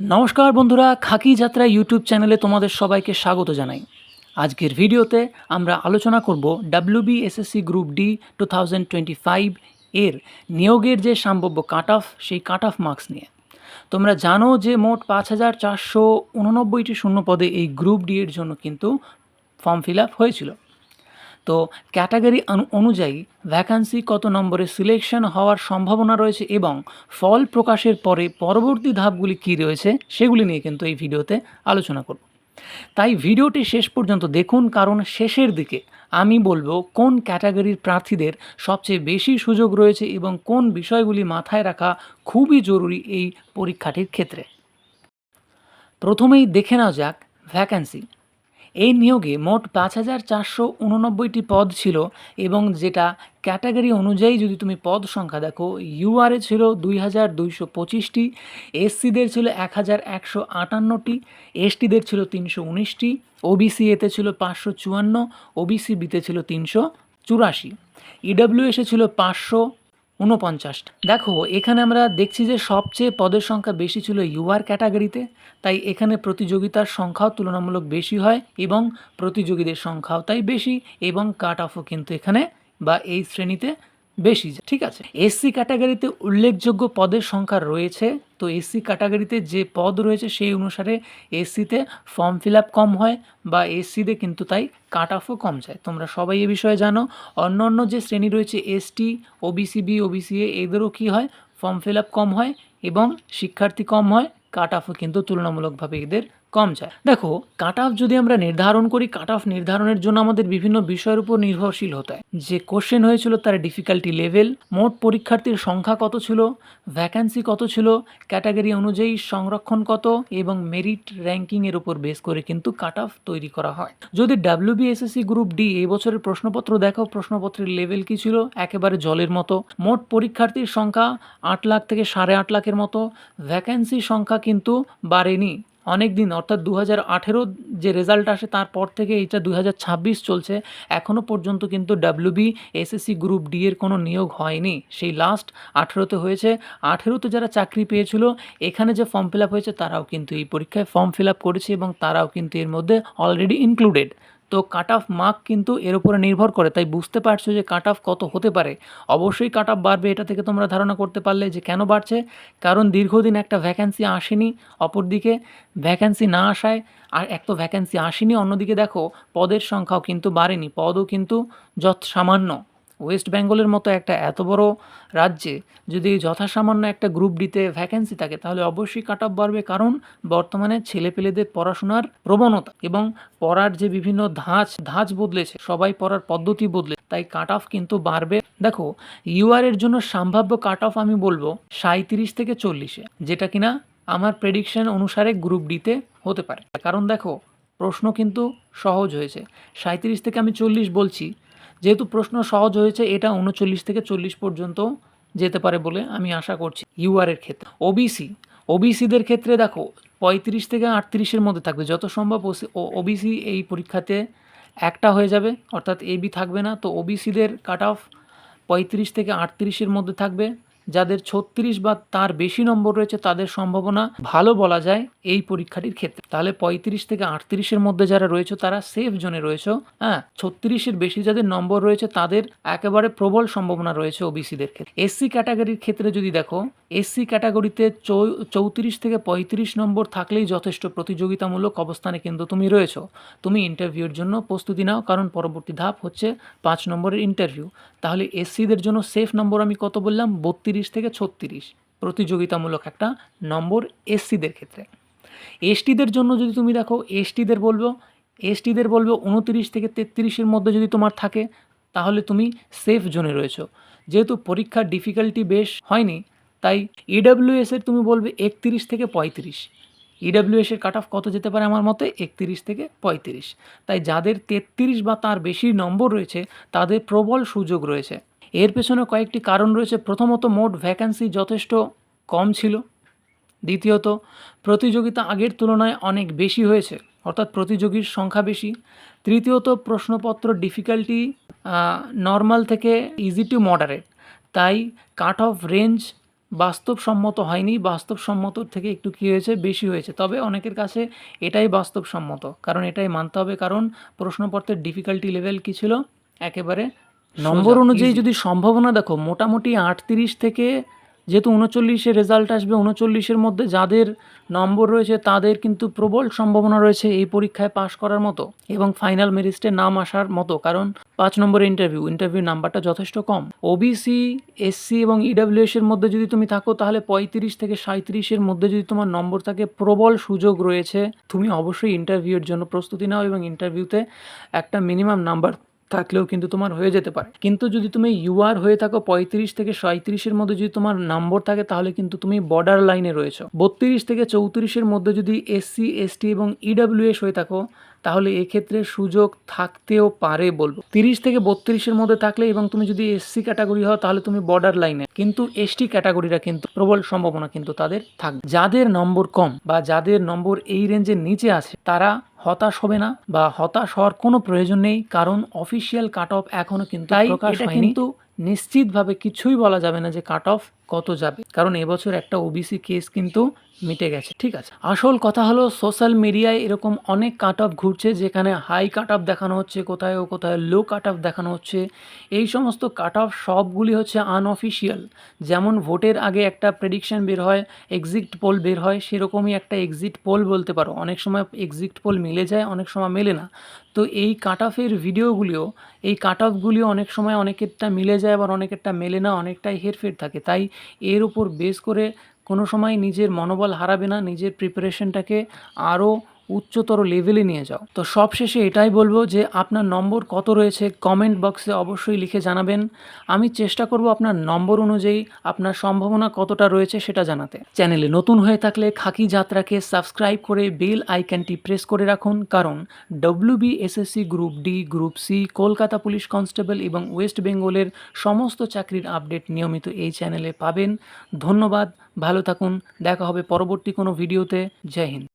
নমস্কার বন্ধুরা, খাকি যাত্রা ইউটিউব চ্যানেলে তোমাদের সবাইকে স্বাগত জানাই। আজকের ভিডিওতে আমরা আলোচনা করব WBSSC গ্রুপ ডি 2025 এর নিয়োগের যে সম্ভাব্য কাট অফ, সেই কাট অফ মার্কস নিয়ে। তোমরা জানো যে মোট 5,489টি শূন্য পদে এই গ্রুপ ডি এর জন্য কিন্তু ফর্ম ফিল আপ হয়েছিল। তো ক্যাটাগরি অনুযায়ী ভ্যাকান্সি কত নম্বরে সিলেকশন হওয়ার সম্ভাবনা রয়েছে এবং ফল প্রকাশের পরে পরবর্তী ধাপগুলি কী রয়েছে সেগুলি নিয়ে কিন্তু এই ভিডিওতে আলোচনা করব। তাই ভিডিওটি শেষ পর্যন্ত দেখুন, কারণ শেষের দিকে আমি বলবো কোন ক্যাটাগরির প্রার্থীদের সবচেয়ে বেশি সুযোগ রয়েছে এবং কোন বিষয়গুলি মাথায় রাখা খুবই জরুরি এই পরীক্ষাটির ক্ষেত্রে। প্রথমেই দেখে নেওয়া যাক ভ্যাকান্সি। এই নিয়োগে মোট 5,489টি পদ ছিল এবং যেটা ক্যাটাগরি অনুযায়ী যদি তুমি পদ সংখ্যা দেখো, ইউআরএ ছিল 2,225টি, এসসিদের ছিল 1,158টি, এসটিদের ছিল 319টি, ওবিসি এতে ছিল 554, ওবিসি বিতে ছিল 384, ইডব্লিউএসে ছিল 549। দেখো এখানে আমরা দেখছি যে সবচেয়ে পদের সংখ্যা বেশি ছিল ইউআর ক্যাটাগরিতে, তাই এখানে প্রতিযোগিতার সংখ্যাও তুলনামূলক বেশি হয় এবং প্রতিযোগীদের সংখ্যাও তাই বেশি এবং কাট অফও কিন্তু এখানে বা এই শ্রেণীতে বেশি। ঠিক আছে, এসসি ক্যাটাগরিতে উল্লেখযোগ্য পদের সংখ্যা রয়েছে। তো এসসি ক্যাটাগরিতে যে পদ রয়েছে সেই অনুসারে এসসিতে ফর্ম ফিল আপ কম হয় বা এসসিতে কিন্তু তাই কাট অফও কম যায়। তোমরা সবাই এ বিষয়ে জানো। অন্য অন্য যে শ্রেণী রয়েছে ST, OBC B, OBC A, এদেরও কী হয়, ফর্ম ফিল আপ কম হয় এবং শিক্ষার্থী কম হয়, কাট অফও কিন্তু তুলনামূলকভাবে এদের কম যায়। দেখো কাট অফ যদি আমরা নির্ধারণ করি, কাট অফ নির্ধারণের জন্য আমাদের বিভিন্ন বিষয়ের উপর নির্ভরশীল হতে হয়। যে কোশ্চেন হয়েছিল তার ডিফিকাল্টি লেভেল, মোট পরীক্ষার্থীর সংখ্যা কত ছিল, ভ্যাকান্সি কত ছিল, ক্যাটাগরি অনুযায়ী সংরক্ষণ কত এবং মেরিট র্যাঙ্কিংয়ের উপর বেস করে কিন্তু কাট অফ তৈরি করা হয়। যদি WBSSC গ্রুপ ডি এই বছরের প্রশ্নপত্র দেখো, প্রশ্নপত্রের লেভেল কি ছিল, একেবারে জলের মতো। মোট পরীক্ষার্থীর সংখ্যা 8 লাখ থেকে 8.5 লাখের মতো। ভ্যাকান্সি সংখ্যা কিন্তু বাড়েনি অনেক দিন, অর্থাৎ 2018 যে রেজাল্ট আসে তারপর থেকে এইটা 2026 চলছে, এখনও পর্যন্ত কিন্তু WBSSC গ্রুপ ডি এর কোনো নিয়োগ হয়নি। সেই লাস্ট 18তে হয়েছে। 18তে যারা চাকরি পেয়েছিল, এখানে যে ফর্ম ফিল আপ হয়েছে তারাও কিন্তু এই পরীক্ষায় ফর্ম ফিল আপ করেছে এবং তারাও কিন্তু এর মধ্যে অলরেডি ইনক্লুডেড। তো কাট অফ মার্ক কিন্তু এর উপরে নির্ভর করে, তাই বুঝতে পারছো যে কাট অফ কত হতে পারে। অবশ্যই কাট অফ বাড়বে, এটা থেকে তোমরা ধারণা করতে পারলে যে কেন বাড়ছে। কারণ দীর্ঘদিন একটা ভ্যাকান্সি আসেনি, অপরদিকে ভ্যাকান্সি না আসায় আর এক তো ভ্যাকান্সি আসেনি, অন্যদিকে দেখো পদের সংখ্যাও কিন্তু বাড়েনি, পদও কিন্তু সামান্য। ওয়েস্ট বেঙ্গলের মতো একটা এত বড় রাজ্যে যদি যথাসামান্য একটা গ্রুপ ডিতে ভ্যাকেন্সি থাকে তাহলে অবশ্যই কাট অফ বাড়বে। কারণ বর্তমানে ছেলেপেলেদের পড়াশোনার প্রবণতা এবং পড়ার যে বিভিন্ন ধাঁচ বদলেছে, সবাই পড়ার পদ্ধতি বদলে, তাই কাট অফ কিন্তু বাড়বে। দেখো ইউআর এর জন্য সম্ভাব্য কাট অফ আমি বলবো 37 থেকে 40-এ, যেটা কিনা আমার প্রেডিকশন অনুসারে গ্রুপ ডিতে হতে পারে। কারণ দেখো প্রশ্ন কিন্তু সহজ হয়েছে, 37 থেকে আমি 40 বলছি, যেহেতু প্রশ্ন সহজ হয়েছে এটা 39 থেকে 40 পর্যন্ত যেতে পারে বলে আমি আশা করছি ইউআর এর ক্ষেত্রে। ওবিসিদের ক্ষেত্রে দেখো 35 থেকে 38-এর মধ্যে থাকবে যত সম্ভব। ওবিসি এই পরীক্ষাতে একটা হয়ে যাবে, অর্থাৎ এবি থাকবে না। তো ওবিসিদের কাট অফ 35 থেকে 38-এর মধ্যে থাকবে। যাদের 36 বা তার বেশি নম্বর রয়েছে তাদের সম্ভাবনা ভালো বলা যায় এই পরীক্ষাটির ক্ষেত্রে। তাহলে 35 থেকে 38-এর মধ্যে যারা রয়েছে তারা সেফ জোনে রয়েছে। 36-এর বেশি যাদের নম্বর রয়েছে তাদের একেবারে প্রবল সম্ভাবনা রয়েছে ওবিসিদের ক্ষেত্রে। এসসি ক্যাটাগরির ক্ষেত্রে যদি দেখো, এসসি ক্যাটাগরিতে 34 থেকে 35 নম্বর থাকলেই যথেষ্ট প্রতিযোগিতামূলক অবস্থানে কিন্তু তুমি রয়েছো। তুমি ইন্টারভিউর জন্য প্রস্তুতি নাও, কারণ পরবর্তী ধাপ হচ্ছে 5 নম্বরের ইন্টারভিউ। তাহলে এসসিদের জন্য সেফ নম্বর আমি কত বললাম, 32 থেকে 36 প্রতিযোগিতামূলক একটা নম্বর এসসিদের ক্ষেত্রে। এসটিদের জন্য যদি তুমি দেখো, এসটিদের বলবো 29 থেকে 33-এর মধ্যে যদি তোমার থাকে তাহলে তুমি সেফ জোনে রয়েছো। যেহেতু পরীক্ষার ডিফিকাল্টি বেশ হয়নি, তাই ইডব্লিউএসের তুমি বলবে 31 থেকে 35। ইডব্লিউএসের কাট অফ কত যেতে পারে আমার মতে, 31 থেকে 35। তাই যাদের 33 বা তার বেশি নম্বর রয়েছে তাদের প্রবল সুযোগ রয়েছে। এর পেছনে কয়েকটি কারণ রয়েছে। প্রথমত, মোট ভ্যাকান্সি যথেষ্ট কম ছিল। দ্বিতীয়ত, প্রতিযোগিতা আগের তুলনায় অনেক বেশি হয়েছে, অর্থাৎ প্রতিযোগীর সংখ্যা বেশি। তৃতীয়ত, প্রশ্নপত্র ডিফিকাল্টি নর্মাল থেকে ইজি টু মডারেট, তাই কাট অফ রেঞ্জ বাস্তবসম্মত হয়নি, বাস্তবসম্মতর থেকে একটু কী হয়েছে, বেশি হয়েছে। তবে অনেকের কাছে এটাই বাস্তবসম্মত, কারণ এটাই মানতে হবে, কারণ প্রশ্নপত্রের ডিফিকাল্টি লেভেল কী ছিল, একেবারে নম্বর অনুযায়ী যদি সম্ভাবনা দেখো, মোটামুটি 38 থেকে, যেহেতু 39-এর রেজাল্ট আসবে, 39-এর মধ্যে যাদের নম্বর রয়েছে তাদের কিন্তু প্রবল সম্ভাবনা রয়েছে এই পরীক্ষায় পাশ করার মতো এবং ফাইনাল মেরিটে নাম আসার মতো, কারণ 5 নম্বরের ইন্টারভিউ নাম্বারটা যথেষ্ট কম। ওবিসি, এসসি এবং ইডাব্লিউএস-এর মধ্যে যদি তুমি থাকো, তাহলে 35 থেকে 37-এর মধ্যে যদি তোমার নম্বর থাকে, প্রবল সুযোগ রয়েছে। তুমি অবশ্যই ইন্টারভিউয়ের জন্য প্রস্তুতি নাও এবং ইন্টারভিউতে একটা মিনিমাম নাম্বার থাকলেও কিন্তু তোমার হয়ে যেতে পারে। কিন্তু যদি তুমি ইউআর হয়ে থাকো, 35 থেকে 37-এর মধ্যে যদি তোমার নম্বর থাকে, তাহলে কিন্তু তুমি বর্ডার লাইনে রয়েছো। 32 থেকে 34-এর মধ্যে যদি এসসি, এসটি এবং ইডাব্লিউএস হয়ে থাকো, তাহলে এক্ষেত্রে সুযোগ থাকতেও পারে বলবো। 30 থেকে 32-এর মধ্যে থাকলে এবং তুমি যদি এসসি ক্যাটাগরি হও, তাহলে তুমি বর্ডার লাইনে। কিন্তু এসটি ক্যাটাগরিরা কিন্তু প্রবল সম্ভাবনা কিন্তু তাদের থাকবে। যাদের নম্বর কম বা যাদের নম্বর এই রেঞ্জের নিচে আছে, তারা হতাশ হবে না বা হতাশ হওয়ার কোনো প্রয়োজন নেই, কারণ অফিসিয়াল কাট অফ এখনও কিন্তু প্রকাশ হয়নি। কিন্তু নিশ্চিতভাবে কিছুই বলা যাবে না যে কাট অফ কত যাবে, কারণ এবছর একটা ওবিসি কেস কিন্তু মিটে গেছে। ঠিক আছে, আসল কথা হলো সোশ্যাল মিডিয়ায় এরকম অনেক কাট অফ ঘুরছে, যেখানে হাই কাট অফ দেখানো হচ্ছে, কোথায় লো কাট অফ দেখানো হচ্ছে। এই সমস্ত কাট অফ সবগুলি হচ্ছে আনঅফিসিয়াল। যেমন ভোটের আগে একটা প্রেডিকশন বের হয়, এক্সিট পোল বের হয়, সেরকমই একটা এক্সিট পোল বলতে পারো। অনেক সময় এক্সিট পোল মিলে যায়, অনেক সময় মেলে না। তো এই কাট অফের ভিডিওগুলিও, এই কাট অফগুলিও অনেক সময় অনেকেরটা মিলে যায়, আবার অনেকেরটা মেলে না, অনেকটাই হেরফের থাকে। তাই এর উপর বেস করে কোনো সময় নিজের মনোবল হারাবে না, নিজের প্রিপারেশনটাকে আরও উচ্চতর লেভেলে নিয়ে যাও। তো সবশেষে এটাই বলবো যে আপনার নম্বর কত রয়েছে কমেন্ট বক্সে অবশ্যই লিখে জানাবেন। আমি চেষ্টা করব আপনার নম্বর অনুযায়ী আপনার সম্ভাবনা কতটা রয়েছে সেটা জানাতে। চ্যানেলে নতুন হয়ে থাকলে খাকি যাত্রাকে সাবস্ক্রাইব করে বেল আইকনটি প্রেস করে রাখুন, কারণ WBSSC group D, group C, Kolkata police constable এবং ওয়েস্ট বেঙ্গলের সমস্ত চাকরির আপডেট নিয়মিত এই চ্যানেলে পাবেন। ধন্যবাদ, ভালো থাকুন, দেখা হবে পরবর্তী কোনো ভিডিওতে। জয় হিন্দ।